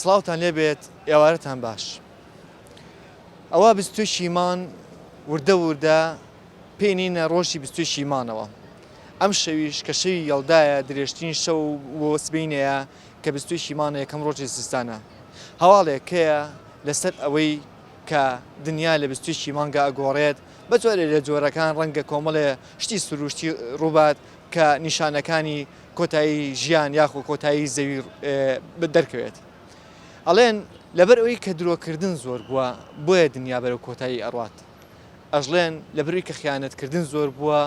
سڵاوتان لێبێت ئێوارەتان باش. ئەوە 22 شیمان وردە وردە پێینە ڕۆژی 22 شیمانەوە. ئەم شەویش کە شەوی یەڵدایە درێژترین شەو بۆ سبەینەیە کە 22 شیمانە یەکەم ڕۆژی زستانە. هەواڵێکەیە لەسەر ئەوەی کە دنیا لە 22 شیمانگە ئەگۆڕێت بە جۆرە لە جۆرەکان ڕەنگە کۆمەڵێ شتی سروشتی ڕووبات کە نیشانەکانی کۆتایی ژیان یاخۆ کۆتایی زەوی دەرکەوێت. ئەڵێن لەبەر ئەوەی کە درۆکردن زۆر بووە بۆیە دنیا بەرەو کۆتایی ئەڕوات. ئەژڵێن لەبەروی کە خیانەتکردن زۆر بووە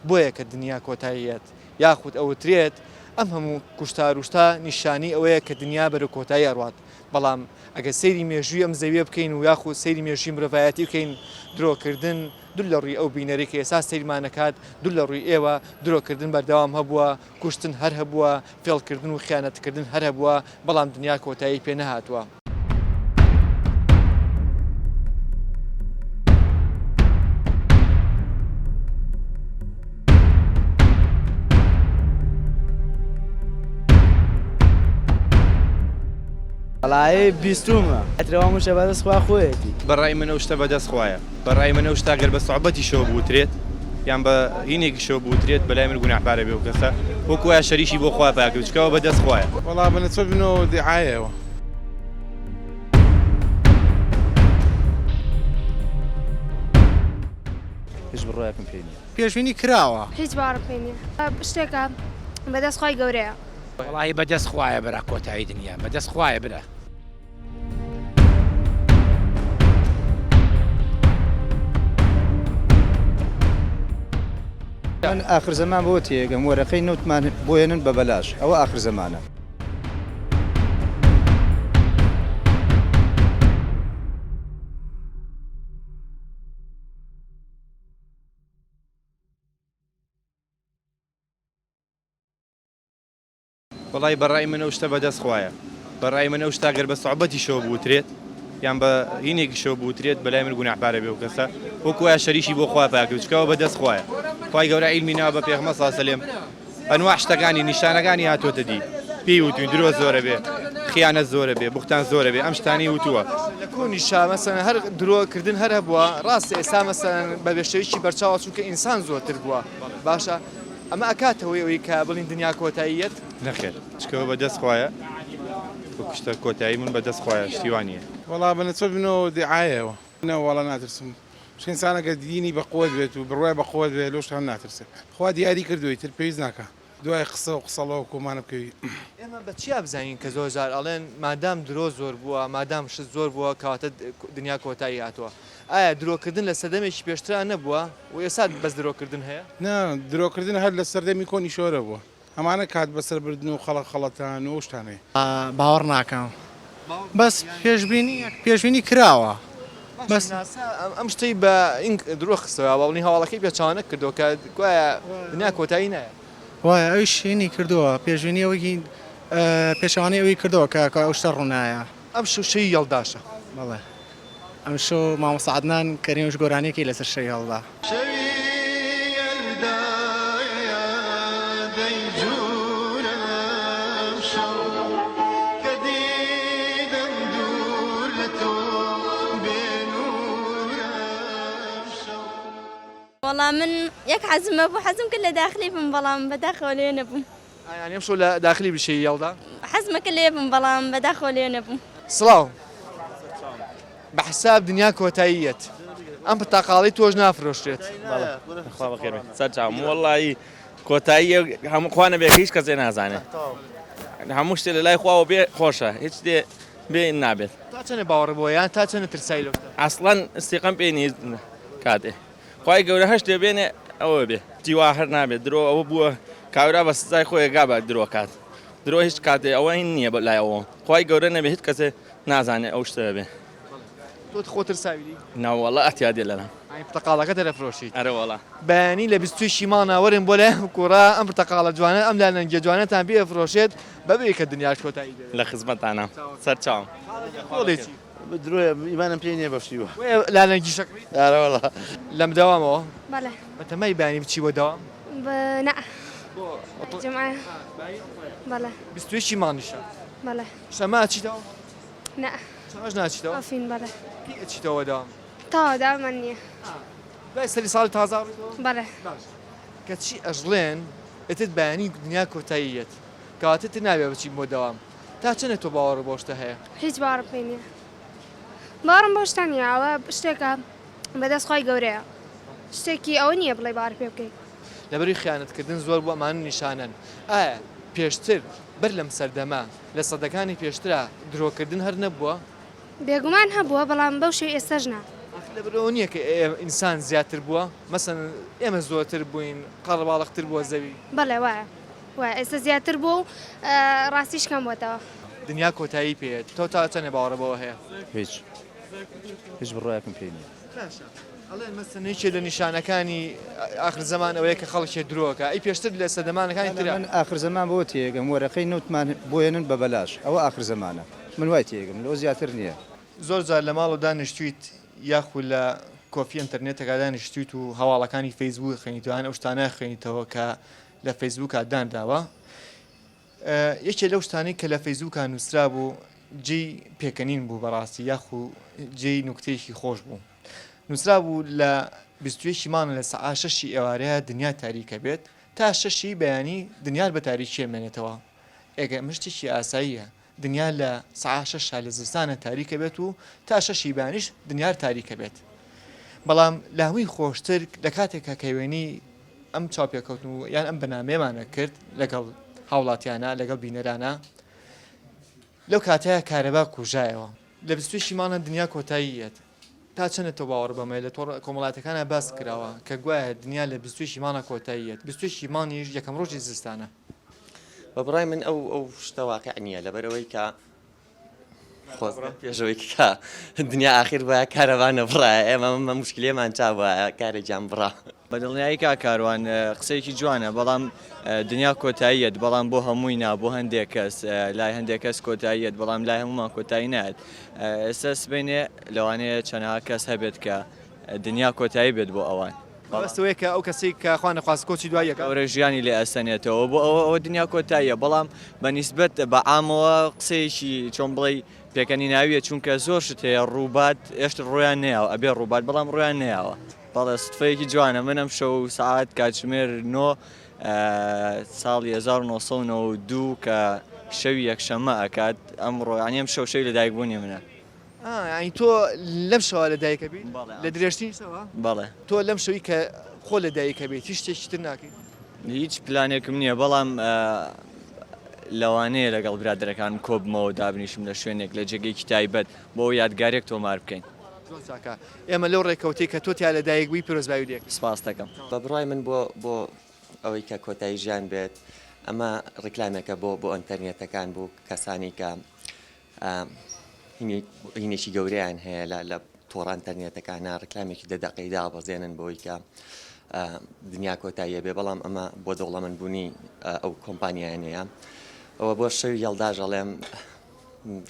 بۆیە کە دنیا کۆتاییەت یاخود ئەوترێت ئەم هەموو کوشتار وشتا نیشانی ئەوەیە کە دنیا بەرەو کۆتایی ئەڕوات. بەڵام ئەگە سەیری مێژووی ئەم زەویە بکەین و یاخود سەیری مێژووی مرۆڤایەتی بکەین درۆکردن دوو لە ڕووی ئەو بینەرێک کە ئێستا سەیرمانەکات دوو لە ڕووی ئێوە درۆکردن بەردەوام هەبووە، کوشتن هەر هەبووە، فێڵکردن و خیانەتکردن هەر هەبووە، بەڵام دنیا کۆتایی پێ نەهاتووە. وڵایی بیستومە ئەترەوە موشە بەدەستخوا خۆیەتی بەڕای منە شتە بەدەست خوایە بەڕای منە شتا گەر بە سوعبەتی شەوە بوترێت یان بە هینێکی شەوە بوترێت بەلای من گوناحبارە بێ و کەسە وەکو وایە شەریکی بۆ خوا پاکە بچکەوە بەدەست خوایە وەڵا بنەچۆ بنەوە دیعایەوە هیچ بڕۆیەکم پێ نییە پێشبینی کراوە هیچ باڕ پێ نییە شتێکە بەدەستخوای گەورەیە وڵی بەدەست خوایە بەرا کۆتایی دنیا بەدەست خوایە برە من آخر زمان بۆ تێگەم وەرەقەی نوتمان بۆێنن بە بەلاش ئەوە آخر زمانە وڵی بەڕای منە شتە بەدەست خوایە بەڕای منە شتا گەر بە سوعبەتی شەوە بوترێت یان بە هینێکی شەوە بوترێت بەلای من گوناحبارە بێ و کەسە وەکو وایە شەریکی بۆ خوا پاکە بچکەوە بەدەست خوایە خوای گەورە عیلمی ناوە بە پێغەمبەر صلی الله علیه و سلم ئەنواع شتەکانی نیشانەکانی هاتوۆتە دی پێی وتوین درۆ زۆرە بێ خیانەت زۆرە بێ بوختان زۆرە بێ ئەم شتانی وتووە لە کۆنیشا مەسەن هەر درۆکردن هەر هەبووە ڕاستە ئێستا مەسەن بە بێشەویکی بەرچاوە چونکە ئینسان زۆرتر بووە باشە ئەمە ئەکاتەوەی ئەوەی کە بڵین دنیا کۆتاییەت نەخێر چکەوە بەدەست خوایە شتە کۆتایی من بەدەست خوایە شتیوانیە وەڵا بنەچۆ بنەوە دیعایەوە وەڵا ناترسم ئینسانەکە دینی بە قوت بێت و بڕوای بە قوت بێت لۆ شتان ناترسێت خوا دیاری کردووی تر پێویست ناکە دوای قسە و قسەڵەوە کۆمانە بکەوی ئێمە بە چیا بزانین کە زۆر جار ئەڵێن مادام درۆ زۆر بووە مادام شت زۆر بووە کەواتە دنیا کۆتایی هاتووە ئایا درۆکردن لە سەردەمێکی پێشترا نەبووە و ئێستا بەس درۆکردن هەیە؟ نا درۆکردن هەر لە سەردەمی کۆنی شۆرە بووە ئەمانە کات بەسەر بردن و خەڵەتان و شتانەیە باوەڕ ناکەم بەس پێشبینی کراوە بەس ئەم شتەی بە درۆ خستەوە باڵنی هەواڵەکەی پێچوانە کردو کە گوایە دنیا کۆتایی نایە وایە ئەوی شینی کردووە پێشبینی ئەوەی پێشەوانی ئەوی کردەوە کە ئەو شتە ڕوونایە ئەم شەی یەڵداشە بەڵێ ئەم شۆ مامۆستا عەدنان کەریمش گۆرانیەکی لەسەر شەوی هەڵدا والله من يك حزم ابو حزم كله داخلي بن بلام بداخلين ابو يعني يمشوا داخلي بشيء يلدا حزم كله بن بلام بداخلين ابو سلاو بحساب دنيا كوتايت ام بتقالي توج نافرشت والله اخوا بخير سرجام والله كوتاي هم اخوانا به هیچ کس نازانه همش لا اخوا وبي خوشه هیچ دي بي نابت تا چنه باور بو يعني تا چنه ترسايلو اصلا استقام بيني كاده خوای گەورە هەشت دەبێنێ ئەوە بێ جیوا هەر نابێت درۆ ئەوە بووە کاورا بە سزای خۆی گابە درۆ کات درۆ هیچ کاتێ ئەوە هین نییە بە لایەوە خوای گەورە نەبێ هیچ کەسێ نازانێت ئەو شتە بێ تۆ خۆتر ساویدی ناوەڵە ئەتیا دێ لەنام پرتەقاڵەکە دەرەفرۆشیت ئەرە وەڵا بەیانی لە 22 شیمانە وەرن بۆ لای کوڕا ئەم پرتەقاڵە جوانە ئەم لانەنگە جوانەتان پێ ئەفرۆشێت بەبێ کە دنیاش کۆتایی لە خزمەتانە سەرچاوم خۆڵێکی درۆیە ئیمانم پێ نییە بەشیوە لانەنگی شەکری ئارەوەڵا لەم داوامەوە بەڵێ بەتەمای بەیانی بچیوە داوام نە جمعە بەڵێ 22 شیمانیشە بەڵێ شەما چیتەوە نە چۆنش ناچیتەوە ئەفین بەڵێ چیتەوە دام تاوا دامان نییە بای سەری ساڵی تازا بەڵێ کە چی ئەژڵێن ئەتت بەیانی دنیا کۆتاییەت کەواتە تر نابێ بچی بۆ دەوام تا چەنە تۆ باوەڕ بۆ شتە هەیە هیچ باڕ پێ نییە باڕم بۆ شتە نییە ئەوە شتێکە بەدەستخوای گەورەیە شتێکی ئەوە نییە بڵێ باڕ پێ بکەیت لەبەری خیانەتکردن زۆر بۆ ئەمان نیشانن ئایا پێشتر بەر لەم سەردەما لە سەدەکانی پێشترا درۆکردن هەر نەبووە بێگومان هەبووە بەڵام بەو شێ ئێستاژ نا لەبەرەوە نییە کە ئینسان زیاتر بووە مەسەن ئێمە زۆرتر بووین قەڵەباڵقتر بووە زەوی بەڵێ وایە وای ئێستا زیاتر بوو و ڕاستیش کەم بۆتەوە دنیا کۆتایی پێێت تۆ تا چەنێ باوەڕەبەوە هەیە هیچ بڕایەکم پێ نییە ئەڵێن مەسەنێکێ لە نیشانەکانی ئاخر زەمان ئەوەیە کە خەڵکێ درۆکە ئەی پێشتر لە سەدەمانەکانی تر من آخر زمان بۆ تێگەم وەرەقەی نوتمان بۆێنن بە بەلاش ئەوە آخر زمانە من وای تێگەم لەوە زیاتر نییە زۆر جار لە ماڵ و دانیشتویت یاخود لە کۆفی ئینتەرنێتەکە دانیشتویت و هەواڵەکانی فەیسبوک خوێنیتوان ئەو شتانە خوێنیتەوە کە لە فەیسبوکە دانراوە یەکێ لەو شتانەی کە لە فەیسبوکە نووسرا بوو جێی پێکەنین بوو بەڕاستی یاخو جێی نوکتەیەکی خۆش بوو نووسرا بوو لە 22 مانە لە سەعات 6 ئێوارەیە دنیا تاریکە بێت تا 6 بەیانی دنیا بە تاریکی مێنێتەوە ئێگە مشتێکی ئاساییە دنیا لە سەعات 6 لە زستانە تاریکە بێت و تا 6 بەیانیش دنیا تاریکە بێت بەڵام لاوی خۆشتر لە کاتێکە کەوێنی ئەم چاپێکەوتن و یان ئەم بەنامەیەمانە کرد لەگەڵ هاوڵاتیانە لەگەڵ بینەرانە لەو کاتەیە کارەبا کوژایەوە لە 22 مانە دنیا کۆتاییەت تا چەنە تۆ باوەڕ بەمە لە تۆ کۆمەڵاتەکانە باس کراوە کە گوایە دنیا لە 22 مانە کۆتاییەت 22 مانیش یەکەم ڕۆژی زستانە بە بڕای من ئەو شتە واقع نییە لەبەرەوەی کە پێشەوەی کە دنیا ئاخیر وایە کارەوانە بڕایە ئێمە مشکلێمان چا وایە کارێکیان بڕا بەدڵنیایی کا کاروان قسەیەکی جوانە بەڵام دنیا کۆتاییەت بەڵام بۆ هەمووی نا بۆ هەندێک کەس لای هەندێک کەس کۆتاییەت بەڵام لای هەمومان کۆتایی نایەت ئێستا سبینێ لەوانەیە چەندها کەس هەبێت کە دنیا کۆتایی بێت بۆ ئەوان بەستەوەی کە ئەو کەسی کە خوانە خواست کۆچی دوایەکە ئەوڕێ ژیانی لێ ئەسەنێتەوە بۆ ئەوە دنیا کۆتاییە بەڵام بەنیسبەت بە عامەوە قسەیەکی چۆن بڵێ پێکەنی ناویە چونکە زۆر شت هەیە ڕووبات ئێشت ڕۆیان نەیەوە ئەبێ ڕووبات بەڵام ڕۆیان نەیەوە بەڵێ ستفەیەکی جوانە منم شەو سعات کاتژمێر 9 ساڵی 1992 کە شەوی یەکشەممە ئەکات ئەمڕۆ ینی ئەم شەو شەوی لەدایکبوونی منە ئەین تۆ لەم شەوە لە دایکە بیت لە درێژترین شەوە بەڵێ تۆ لەم شەوی کە خۆ لە دایکە بێت هیچ شتێکی تر ناکەیت هیچ پلانێکم نییە بەڵام لەوانەیە لەگەڵ برادەرەکانم کۆبمەوە دابنیشم لە شوێنێک لە جێگەیەکی تایبەت بۆ یادگارێک تۆمار بکەین ئێمە لەو ڕێکەوتی کە تۆ تیا لە دایک بووی پیرۆزباوی لێک سپاس دەکەم بە بڕای من بۆ ئەوەی کە کۆتایی ژیان بێت ئەمە ڕێکلامێکە بۆ ئینتەرنێتەکان بوو کەسانی کە هینێکی گەورەیان هەیە لە تۆڕ ئینتەرنێتەکانە ڕێکلامێکی دەدەقەی دابەزێنن بۆی کە دنیا کۆتاییە بێ بەڵام ئەمە بۆ دەوڵەمەندبوونی ئەو کۆمپانیایانەیە ئەوە بۆ شەوی هێڵداژەڵێم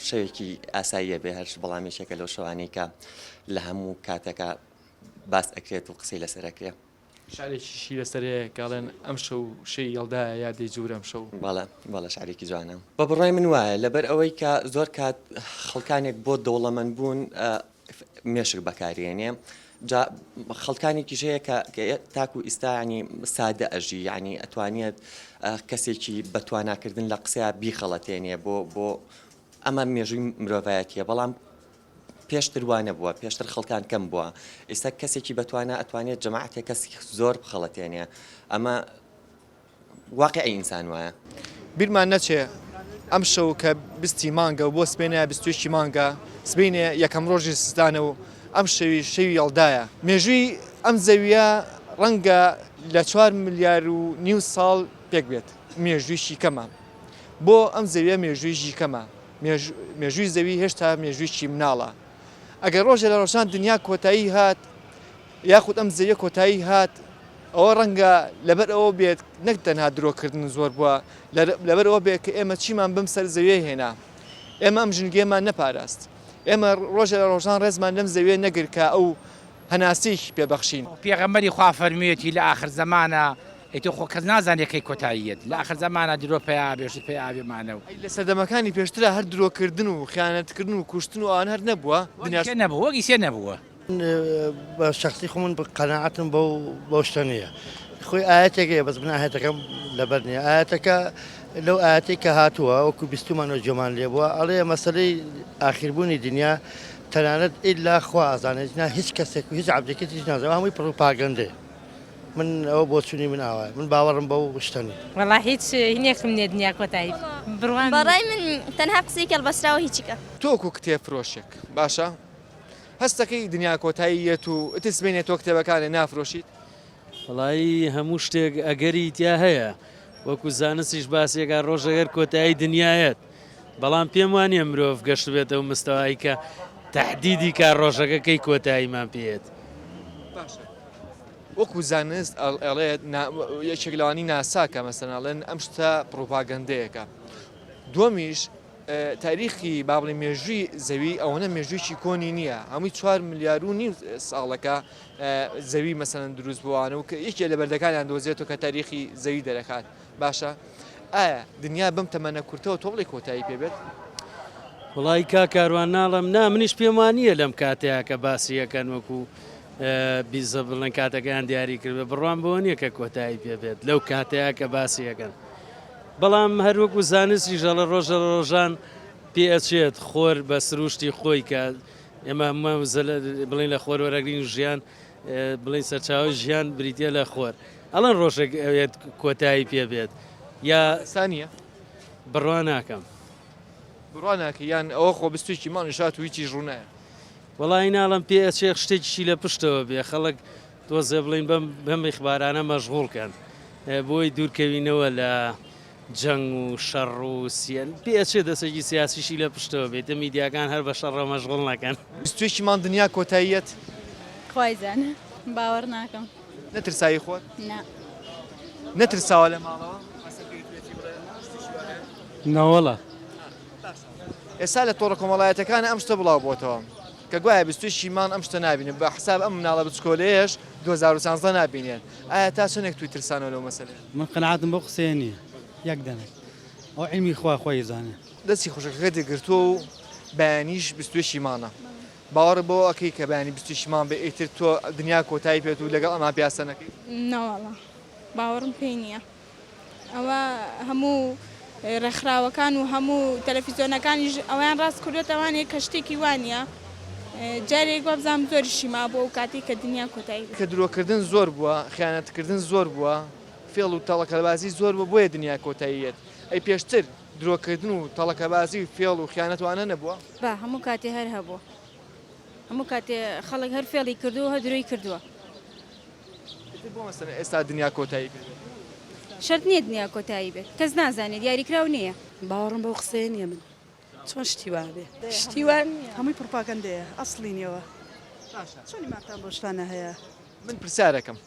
شەوێکی ئاساییە بێ هەرش بەڵامێکێکە لەو شەوانەی کە لە هەموو کاتەکە باس ئەکرێت و قسەی لەسەرەکرێ شارێکیشی لەسەرەیە کاڵێن ئەم شەو شەی هێڵدایە یادی جوورەم شەو بەڵە شارێکی جوانە بە بڕای من وایە لەبەر ئەوەی کە زۆر کات خەڵکانێک بۆ دەوڵەمەند بوون مێشک بەکارێنێ خەڵکانێکیش هەیە کە تاکو ئیستا ینی سادە ئەژی ینی ئەتوانێت کەسێکی بەتواناکردن لە قسەیە بیخەڵەتێنێ بۆ ئەمە مێژووی مرۆڤایەتیە بەڵام پێشتر وانە بووە پێشتر خەڵکان کەم بووە ئێستا کەسێکی بەتوانە ئەتوانێت جەماعەتێک کەسی زۆر بخەڵەتێنێ ئەمە واقعی ئینسان وایە بیرمان نەچێ ئەم شەو کە 20 مانگە و بۆ سبێنە 22 مانگە سبینێ یەکەم ڕۆژی سستانە و ئەم شەوی هێڵدایە مێژووی ئەم زەویە ڕەنگە لە 4 ملیار و نیو ساڵ پێک بێت مێژوویشی کەمە بۆ ئەم زەویە مێژوویشی کەمە مێژووی زەوی هێشتا مێژوویی مناڵە ئەگەر ڕۆژە لە ڕۆژان دنیا کۆتایی هات یاخود ئەم زەویە کۆتایی هات ئەوە ڕەنگە لەبەر ئەوە بێت نەک تەنها درۆکردن زۆر بووە لەبەر ئەوە بێت کە ئێمە چیمان بم سەر زەویە هێنا ئێمە ئەم ژنگێمان نەپاراست ئێمە ڕۆژە لە ڕۆژان ڕێزمان لەم زەویە نەگرکە ئەو هەناسیش پێبەخشین پێغەمبەری خوا فەرموویەتی لە ئاخر زەمانە ئەیتۆ خۆ کەس نازانێکەکەی کۆتاییەت لە آخر زەمانە درۆ پێیابێژت پێیابێمانە و لە سەردەمەکانی پێشترا هەر درۆکردن و خیانەتکردن و کوشتن و ئەوان هەر نەبووە دنیاش نەبوو وەگی سێ نەبووە بە شخصی خۆمن قەناعەتم بەو شتە نییە خۆی ئاەتێکەیە بەس من ئاەتەکەم لەبەر نییە ئاەتەکە لەو ئاەتی کە هاتووە وەکو بیستمانەوە جۆمان لێ بووە ئەڵێ مەسلەی ئاخیربوونی دنیا تەنانەت ئیلا خوا ئازانێت هیچ کەسێک و هیچ عەبدێکێت هیچ نازانێت هەمووی پڕۆپاگەندێ من ئەوە بۆ چوونی من ئاوای من باوەڕم بەو شتەنی وەڵا هیچ هینێکم نێ دنیا کۆتایی بڕوان بەڕای من تەنها قسەی کەڵبەستراوە هیچیکە تۆکو کتێب فرۆشێک باشە هەستەکەی دنیا کۆتاییەت و تسبێنێت تۆ کتێبەکانێ نافرۆشیت وڵایی هەموو شتێک ئەگەری تیا هەیە وەکو زانستیش باسێکە ڕۆژەگەر کۆتایی دنیایەت بەڵام پێم وانە مرۆڤ گەشت بێتەوە مستەوایی کە تهدیدی کار ڕۆژەکەکەی کۆتاییمان پێێت وەکو زانست ئەڵێت یەکێک لەوانی ناساکە مەسەناڵێن ئەم شتە پرۆپاگەندەیەەکە دووەمیش تاریخی با بڵێ مێژووی زەوی ئەوەنە مێژوویی کۆنی نییە هەمووی 4 ملیار و نیم ساڵەکە زەوی مەسەن دروست بووانە و یەکێ لە بەردەکانیان دۆزێتەوە کە تاریخی زەوی دەرەکات باشە ئایا دنیا بەم تەمەنە کورتەوە تۆ بڵێ کۆتایی پێبێت وڵی کا کاروان ناڵم نا منیش پێم وانە لەم کاتەیە کە باسیەکەن وەکو بیزە بڵێن کاتەکەیان دیاری کرد بڕوان بۆ نییە کە کۆتایی پێبێت لەو کاتەیە کە باسیەکەن بەڵام هەروەکو زانستی ژەڵە ڕۆژە ڕۆژان پێ ئەچێت خۆر بە سروشتی خۆی کە ئێمە بڵین لە خۆر وەرەگرین ژیان بڵین سەرچاوی ژیان بریتە لە خۆر ئەڵەن ڕۆژێک ئەوێت کۆتایی پێبێت یا سانیە بڕوان ناکەم بڕواناکە یان ئەوە خۆ بستویکی مانشات و هیچی ژوونایە وەڵی ناڵم پێ ئەچێت شتێکیشی لە پشتەوە بێ خەڵک تۆزە بڵین بەم ئیخبارانە مەشغوڵکەن بۆی دوورکەوینەوە لە جەنگ و شەڕ و سیان پێچێ دەسێکی سیاسیشی لە پشتەوە بێتە میدیاکان هەر بە شەڕە مەشغوڵ نەکەن توێشیمان دنیا کۆتاییەت خوایزانە باوەڕ ناکەم نەترسایی خۆت نا نەترساوە لە ماڵەوە ناوەڵە ئێستا لە تۆڕە کۆمەڵایەتەکان ئەم شتە بڵاو بۆتەوە کە گوایە بیستویشیمان ئەم شتە نبینن بە حساب ئەم مناڵە بچکۆلەیەش 2016 نبینێن ئایا تا چنێک توی ترسانەوە لەو مەسەلەیە من قەناعەتم بۆ قسەیە نییە یەک دەنێک ئەو علمی خوا خۆی زانێ دەستی خۆشەکەت گرتووە و بەیانیش بیستوێشیمانە باوەڕ بۆ ئەەکەی کە بەیانی بیستویشیمان بە ئیتر تۆ دنیا کۆتایی پێێت و لەگەڵ ئەما پیاسەنەکەی ناوەڵە باوەڕم پێی نییە ئەوە هەموو ڕێکخراوەکان و هەموو تەلەڤیزیۆنەکانیش ئەویان ڕاست کردوێت ئەوانەیە کە شتێکی وانە جارێک وابزانام زۆریشی ما بۆ و کاتی کە دنیا کۆتایی کە درۆکردن زۆر بووە خیانەتکردن زۆر بووە فێڵ و تەڵەکەبازی زۆر بووە بۆیە دنیا کۆتاییەت ئەی پێشتر درۆکردن و تەڵەکەبازی و فێڵ و خیانەتوانە نەبووە با هەموو کاتێ هەر هەبووە هەموو کاتێ خەڵک هەر فێڵی کردووە هە درۆی کردووە بۆ مەسەلەن ئێستا دنیا کۆتایی پێ شەرت نییە دنیا کۆتایی بێت کەس نازانێت یاریکراو نییە باوەڕم بەو قسەیە نییە من چۆن شتیوان بێ شتیوان هەمووی پرۆپاگەندەیە ئەسڵینەوە چۆنی ماتان بۆ شتانە هەیە من پرسیارەکەم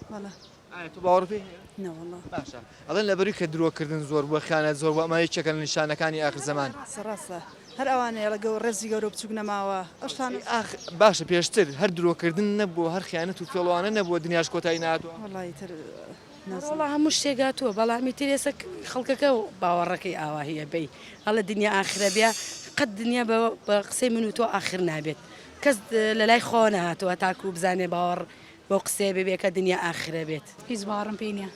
تو باوەڕ پێ نەوەڵڵا باشە ئەڵێن لەبەری کە درۆکردن زۆر بووە خیانەت زۆر بووە ئەمە یەکێکە لە نیشانەکانی ئاخر زەمان ڕاستە هەر ئەوانەیە لەگەڵ ڕێزی گەورە بچووک نەماوە ئەشتان باشە پێشتر هەر درۆکردن نەبووە هەر خیانەت و فێڵوانە نەبووە دنیاش کۆتایی نهاتوە وەڵی تر وەڵا هەموو شتێگاتووە بەڵامی ترێسە خەڵکەکە و باوەڕەکەی ئاوا هەیە بەی هەڵە دنیا ئاخرە بیا قەت دنیا بە قسەی من و تۆ ئاخر نابێت کەس لە لای خۆ نهاتوە تاکو بزانێ باوەڕ بۆ قسێ ببێ کە دنیا ئاخرە بێت هیچ باوەڕم پێی نییە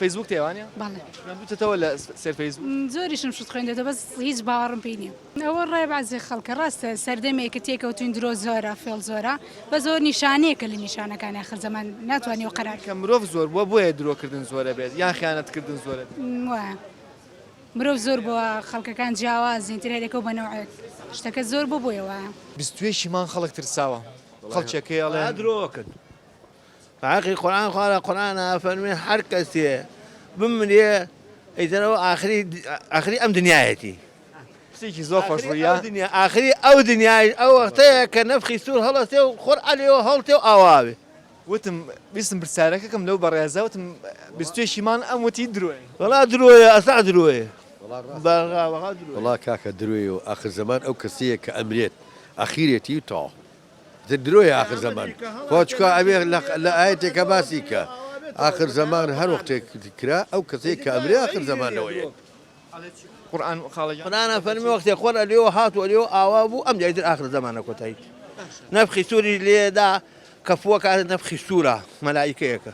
فەیسبوک تێوانە دوتەوە لە سەر فەیسبوک زۆریشم شت خوێندێتەوە بەس هیچ باوەڕم پێی نییە ئەوە ڕێ بازی خەڵکە ڕاستە سەردەمێکە تێکەوتین درۆ زۆرە فێڵ زۆرە بە زۆر نیشانەیەکە لە نیشانەکانی آخر زەمان ناتوانانی و قەرار کە مرۆڤ زۆر بووە بۆیە درۆکردن زۆرە بێت یان خیانەتکردن زۆرە وایە مرۆڤ زۆر بووە خەڵکەکان جیاوازین تر هەرێکە و بەنەوەیەک شتەکە زۆر بۆ بۆیەوە بیستوێشیمان خەڵک ترساوە خەڵکێکەی ئەڵێ درۆکرد فعاقی قورآن خوارە قورآنە فەرمێ هەر کەسێ بمرێ ئەیتەرەوە ئاخری ئەم دنیایەتی قسێکی زۆر خۆشڕوویە ئاخری ئەو دنیای ئەو وەختەیە کە نەفخی سوور هەڵەستێ و خۆر عەلێەوە هەڵتێ و ئاواوێ وتم بیستم پرسیارەکەکەم لەو بەڕێزە وتم بیستوێشیمان ئەم وتی درۆی وەڵا درۆیە ئەسا درۆیە وڵا کاکە درۆی و ئاخر زەمان ئەو کەسەیە کە ئەمرێت ئەخیرێتی و تاو درۆیە ئاخر زەمان خۆچکە ئەوێ لە ئاەتێکە باسی کە آخر زمان هەر وەختێک کرا ئەو کەسێک کە ئەمری آخر زمانەوەیە قورآن خاڵە قورآن فەرمی وەختێک خۆر ئەلێەوە هاتووە لێەوە ئاوا بوو ئەم جایتر آخر زمانە کۆتایی نەفخی سووری لێدا کەفووە کاتە نەفخی سوورە مەلایکەیەکە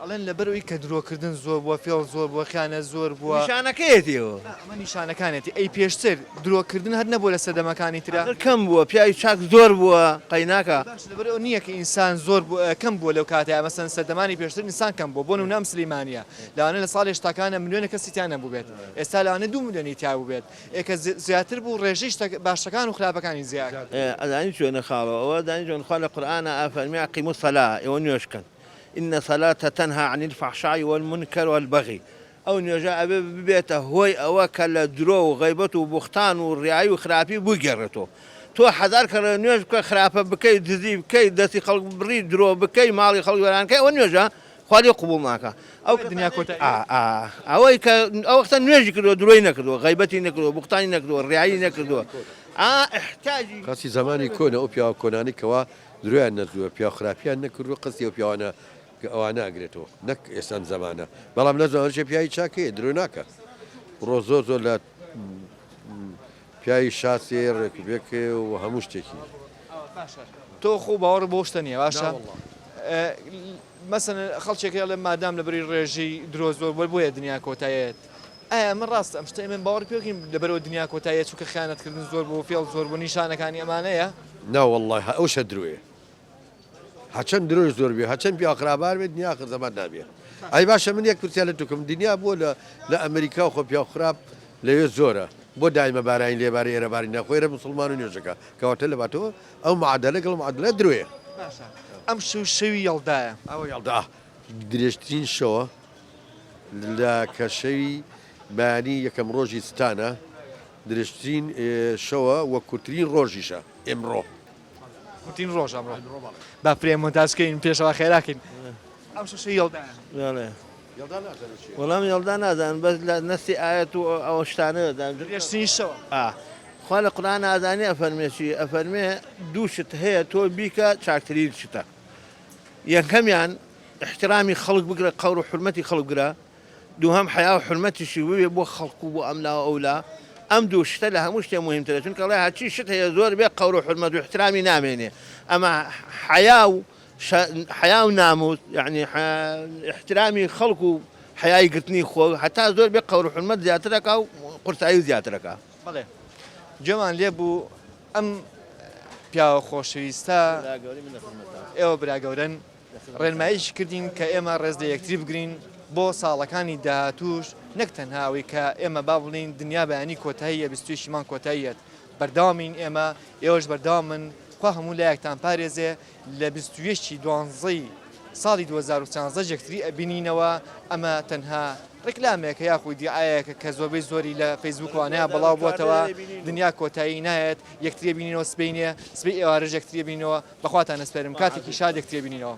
ئەڵێن لەبەرەوەی کە درۆکردن زۆر بووە فێڵ زۆر بووە خیانە زۆر بووە نیشانەکەیەتیەوە ئەمە نیشانەکانێتی ئەی پێشتر درۆکردن هەر نەبووە لە سەردەمەکانی ترا کەم بووە پیاوی چاک زۆر بووە قەیناکە لەبەرەوە نییە کە ئینسان زۆر کەم بووە لەو کاتەیە مەسەن سەردەمانی پێشتر ئینسان کەم بووە بۆ نمونە مسلمانیە لەوانە لە ساڵی هێشتاکانە ملیۆنە کەسی تیان نەبوو بێت ئێستا لەوانە 2 ملیۆنی تیا بوو بێت ئێکە زیاتر بوو ڕێژەی باشەکان و خراپەکانی زیاد ئەزانی چۆنە خاڵەوە ئەوە دانی چۆن خوا لە قورئانە ئافەرمی ئەقیموا الصلاة ئێوە نوێژکەن إن صلاة تنهى عن الفحشاء والمنكر والبغي أو نجا أبي ببيته هوي أوكل درو غيبته وبختان والرعاية وخرابي بوجرته تو حذر كر نيوز كخرابة بكي دزي بكي دسي خلق بريد درو بكي مالي خلق وران كي ونجا خالي قبول معك أو الدنيا كوتا أو وقت نيوز كدو دروي نكدو غيبتي نكدو بختاني نكدو الرعاية نكدو احتاجي قصي زماني كون أو بيا كوناني كوا دروي نزلوا بيا خرابيان نكرو قصي أو بيانا ئەوانە ئەگرێتەوە نەک ئێسان زمانە بەڵام نەزانشە پیاوی چاکەیە درۆ ناکە ڕۆ زۆر زۆر لە پیاوی شاسێ ڕێکوبێکێ و هەموو شتێکی تۆ خۆ باوەڕ بۆ شتە نیە باشە مەسەن خەڵکێکە لە مادام لەبەری ڕێژەی درۆ زۆر بۆیە دنیا کۆتایەت ئایا من ڕاست ئەم شتە من باوەڕ پێکەین لەبەرەوە دنیا کۆتایە چووکە خیانەتکردن زۆر بۆ فێڵ زۆر بۆ نیشانەکانی ئەمانەیە ناوەڵڵای ئەو شە درۆیە هەچەند درۆژ زۆر بێ هەچەند پیا خراپبار بێت دنیا آخر زەمان نابێت ئەی باشە من یەک پرسیار لە توکم دنیا بۆ لە ئەمریکا و خۆ پیا خراپ لەوێ زۆرە بۆ دایمە بارین لێبارەی ئێرەباری نەخۆیرە مسلمان و نوێژەکە کەواتە لە باتەوە ئەو معادلە گەڵ معادلە درۆیە ئەم شەوی یەڵدایە ئەوە یەڵدا درێژترین شەوە لە کە شەوی بەیانی یەکەم ڕۆژی ستانە درێژترین شەوە وە کورتترین ڕۆژیشە ئێمڕۆ وتین ڕۆژ ئەمڕۆ با فرێم مۆنتاژکەین پێشەوە خێراکەین ئەم شەوی یەڵدایە وەڵام یەڵدا نازانم بەس لە نەسی ئاەت و ئەوە شتانە درێژترین شەوە خوا لە قورئان ئازانی ئەفەرمێکی ئەفەرمێ دوو شت هەیە تۆ بیکە چاکترین شتە یەکەمیان احترامی خەڵک بگرە قەور و حورمەتی خەڵک بگرە دووهەم حیا و حورمەتیشی ببێ بۆ خەڵک و بۆ ئەملا و ئەولا ئەم دوو شتە لە هەموو شتێ مهمترە چونکە ئەڵێ هەرچی شت هەیە زۆر بێ قەور و حورمەت و احترامی نامێنێ ئەمە حیا و ناموس یعنی احترامی خەڵک و حیای گرتنی خۆ هەتا زۆر بێ قەور و حورمەت زیاترەکە و قورسایی زیاترەکە بەڵێ گوێمان لێ بوو ئەم پیاوە خۆشەویستە ئێوە براگەورن ڕێنماییش کردین کە ئێمە ڕێز لە یەکتری بگرین بۆ ساڵەکانی داهاتوش نەک تەنهاوی کە ئێمە با بڵین دنیا بەیانی کۆتاییە 28مان کۆتاییەت بەرداوامین ئێمە ئێوەش بەرداوامن خوا هەموو لایەکتان پارێزێ لە 28 دوانزەی ساڵی 2014 یەکتری ئەبینینەوە ئەمە تەنها ڕێکلامێکە یاخوی دیعایەکە کە زۆربەی زۆری لە فەیسبووکوانەیە بەڵاو بۆتەوە دنیا کۆتایی نایەت یەکتری بینینەوە سبینێ سبی ئێوارەژ یەکتری بینەوە بەخواتان ئەسپێرم کاتێکی شاد یەکتری بینینەوە